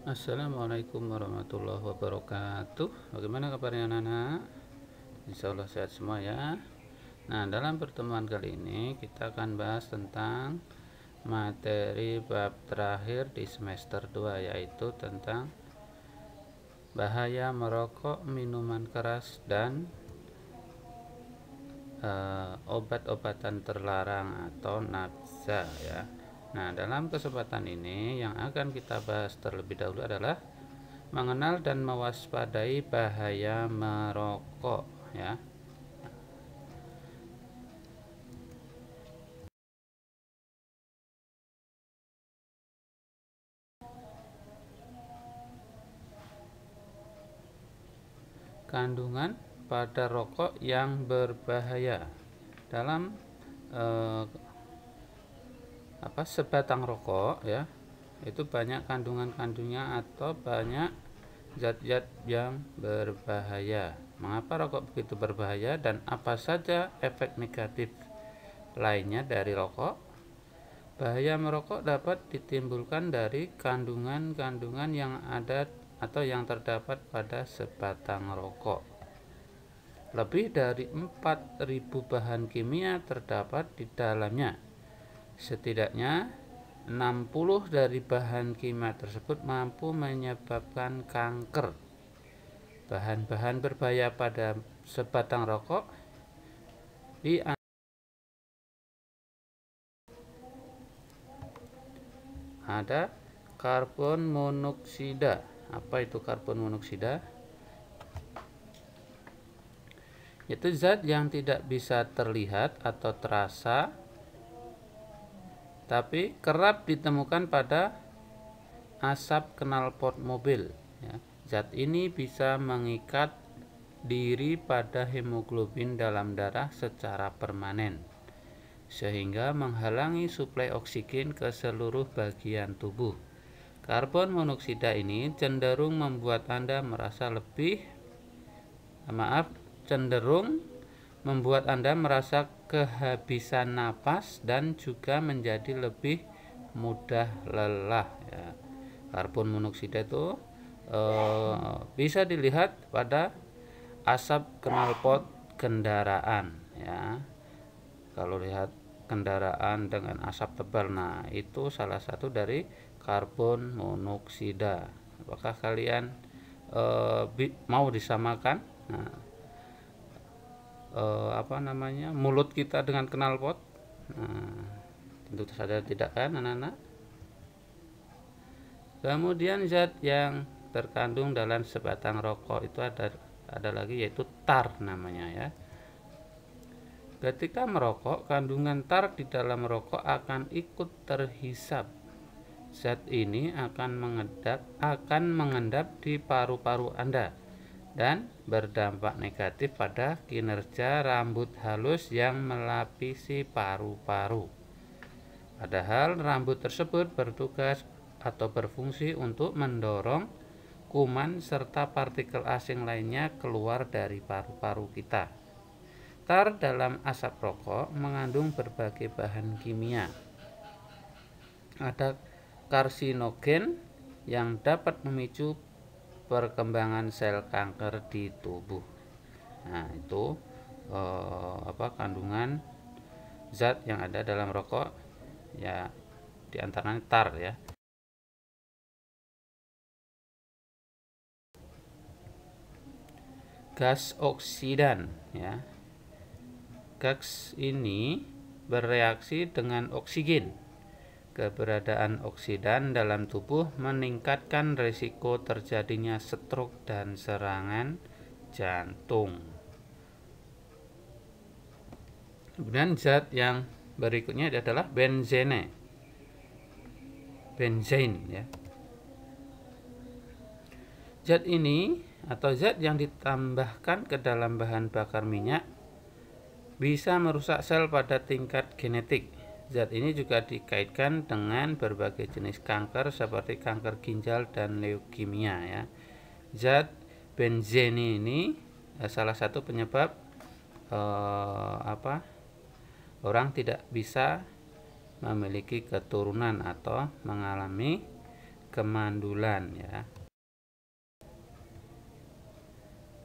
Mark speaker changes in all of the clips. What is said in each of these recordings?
Speaker 1: Assalamualaikum warahmatullahi wabarakatuh. Bagaimana kabarnya anak-anak? Insya Allah sehat semua ya. Nah, dalam pertemuan kali ini kita akan bahas tentang materi bab terakhir di semester 2, yaitu tentang bahaya merokok, minuman keras, dan obat-obatan terlarang atau nafsa ya. Nah, dalam kesempatan ini yang akan kita bahas terlebih dahulu adalah mengenal dan mewaspadai bahaya merokok ya. Kandungan pada rokok yang berbahaya. Dalam sebatang rokok ya, itu banyak kandungan-kandungnya atau banyak zat-zat yang berbahaya. Mengapa rokok begitu berbahaya dan apa saja efek negatif lainnya dari rokok? Bahaya merokok dapat ditimbulkan dari kandungan-kandungan yang ada atau yang terdapat pada sebatang rokok. Lebih dari 4.000 bahan kimia terdapat di dalamnya. Setidaknya 60 dari bahan kimia tersebut mampu menyebabkan kanker. Bahan-bahan berbahaya pada sebatang rokok ada karbon monoksida. Apa itu karbon monoksida? Itu zat yang tidak bisa terlihat atau terasa, tapi kerap ditemukan pada asap knalpot mobil ya. Zat ini bisa mengikat diri pada hemoglobin dalam darah secara permanen, sehingga menghalangi suplai oksigen ke seluruh bagian tubuh. Karbon monoksida ini cenderung membuat Anda kehabisan napas dan juga menjadi lebih mudah lelah ya. Karbon monoksida itu bisa dilihat pada asap knalpot kendaraan ya. Kalau lihat kendaraan dengan asap tebal, nah itu salah satu dari karbon monoksida. Apakah kalian mau disamakan mulut kita dengan knalpot? Tentu saja tidak kan anak-anak. Kemudian zat yang terkandung dalam sebatang rokok itu ada lagi, yaitu tar namanya ya. Ketika merokok, kandungan tar di dalam rokok akan ikut terhisap. Zat ini akan mengendap di paru-paru Anda dan berdampak negatif pada kinerja rambut halus yang melapisi paru-paru. Padahal rambut tersebut bertugas atau berfungsi untuk mendorong kuman serta partikel asing lainnya keluar dari paru-paru kita. Tar dalam asap rokok mengandung berbagai bahan kimia. Ada karsinogen yang dapat memicu perkembangan sel kanker di tubuh. Nah, itu kandungan zat yang ada dalam rokok ya, diantaranya tar ya. Gas oksidan ya. Gas ini bereaksi dengan oksigen. Keberadaan oksidan dalam tubuh meningkatkan risiko terjadinya stroke dan serangan jantung. Kemudian zat yang berikutnya adalah benzene. Benzen ya. Zat ini atau zat yang ditambahkan ke dalam bahan bakar minyak bisa merusak sel pada tingkat genetik. Zat ini juga dikaitkan dengan berbagai jenis kanker seperti kanker ginjal dan leukemia ya. Zat benzene ini salah satu penyebab orang tidak bisa memiliki keturunan atau mengalami kemandulan ya.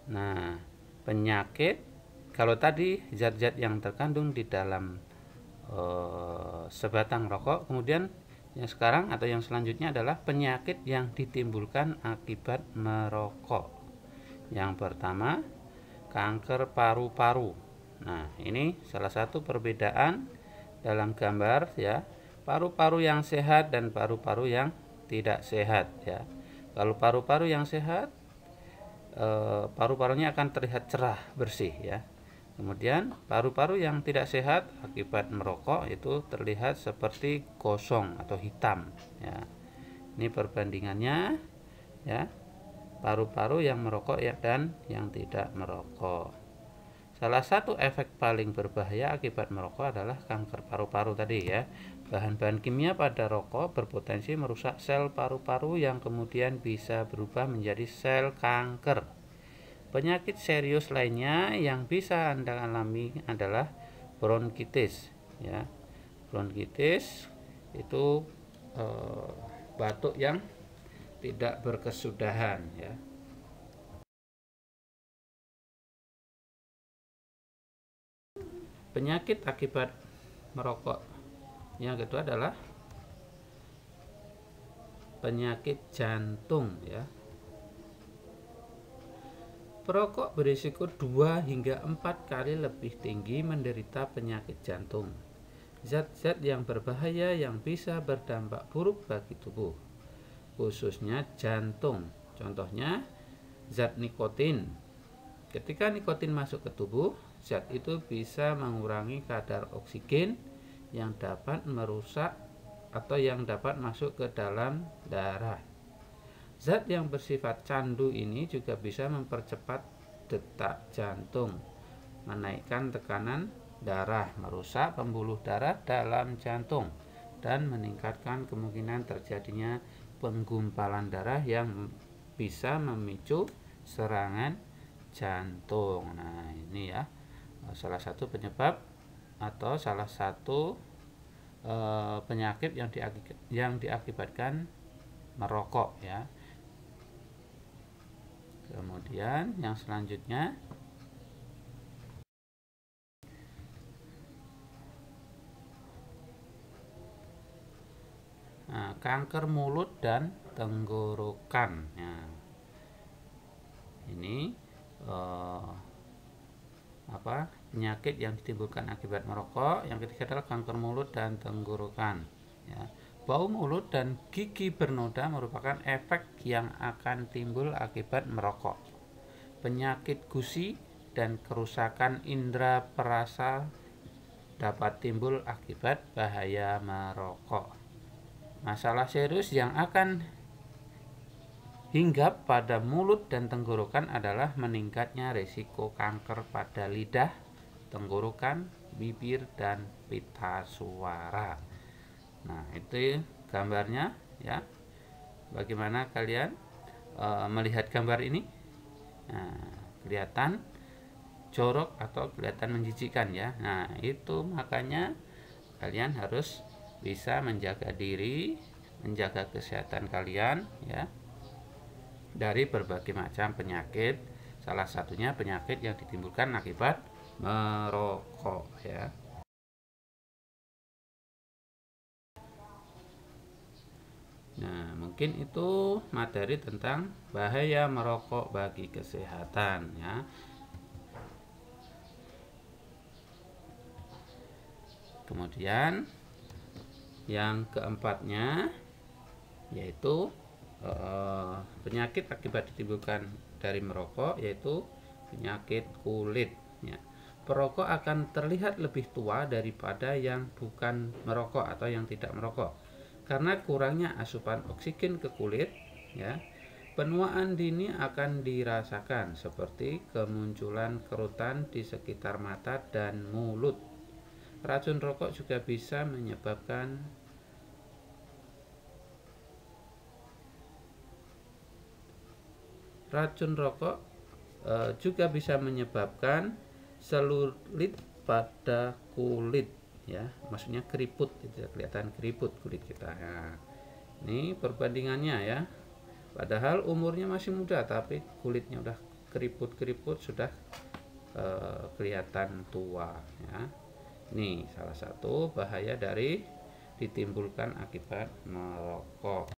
Speaker 1: Nah, penyakit kalau tadi zat-zat yang terkandung di dalam sebatang rokok, kemudian yang sekarang atau yang selanjutnya adalah penyakit yang ditimbulkan akibat merokok. Yang pertama, kanker paru-paru. Nah, ini salah satu perbedaan dalam gambar ya, paru-paru yang sehat dan paru-paru yang tidak sehat ya. Kalau paru-paru yang sehat, paru-parunya akan terlihat cerah, bersih ya. Kemudian paru-paru yang tidak sehat akibat merokok itu terlihat seperti gosong atau hitam ya. Ini perbandingannya ya, paru-paru yang merokok ya dan yang tidak merokok. Salah satu efek paling berbahaya akibat merokok adalah kanker paru-paru tadi ya. Bahan-bahan kimia pada rokok berpotensi merusak sel paru-paru yang kemudian bisa berubah menjadi sel kanker. Penyakit serius lainnya yang bisa Anda alami adalah bronkitis ya. Bronkitis itu batuk yang tidak berkesudahan ya. Penyakit akibat merokok yang kedua adalah penyakit jantung ya. Perokok berisiko 2 hingga 4 kali lebih tinggi menderita penyakit jantung. Zat-zat yang berbahaya yang bisa berdampak buruk bagi tubuh, khususnya jantung. Contohnya zat nikotin. Ketika nikotin masuk ke tubuh, zat itu bisa mengurangi kadar oksigen yang dapat merusak atau yang dapat masuk ke dalam darah. Zat yang bersifat candu ini juga bisa mempercepat detak jantung, menaikkan tekanan darah, merusak pembuluh darah dalam jantung, dan meningkatkan kemungkinan terjadinya penggumpalan darah yang bisa memicu serangan jantung. Nah, ini ya salah satu penyebab atau salah satu penyakit yang diakibatkan merokok ya. Kemudian yang selanjutnya kanker mulut dan tenggorokan ya. Ini penyakit yang ditimbulkan akibat merokok. Yang ketiga adalah kanker mulut dan tenggorokan ya. Bau mulut dan gigi bernoda merupakan efek yang akan timbul akibat merokok. Penyakit gusi dan kerusakan indera perasa dapat timbul akibat bahaya merokok. Masalah serius yang akan hinggap pada mulut dan tenggorokan adalah meningkatnya risiko kanker pada lidah, tenggorokan, bibir, dan pita suara. Nah, itu gambarnya ya. Bagaimana kalian melihat gambar ini? Nah, kelihatan jorok atau kelihatan menjijikkan ya. Nah, itu makanya kalian harus bisa menjaga diri, menjaga kesehatan kalian ya dari berbagai macam penyakit. Salah satunya penyakit yang ditimbulkan akibat merokok ya. Nah, mungkin itu materi tentang bahaya merokok bagi kesehatan ya. Kemudian yang keempatnya yaitu penyakit akibat ditimbulkan dari merokok, yaitu penyakit kulit ya. Perokok akan terlihat lebih tua daripada yang bukan merokok atau yang tidak merokok karena kurangnya asupan oksigen ke kulit ya. Penuaan dini akan dirasakan seperti kemunculan kerutan di sekitar mata dan mulut. Racun rokok juga bisa menyebabkan selulit pada kulit ya, maksudnya keriput, itu kelihatan keriput kulit kita ya. Ini perbandingannya ya. Padahal umurnya masih muda, tapi kulitnya udah keriput-keriput, sudah kelihatan tua ya. Ini salah satu bahaya dari ditimbulkan akibat merokok.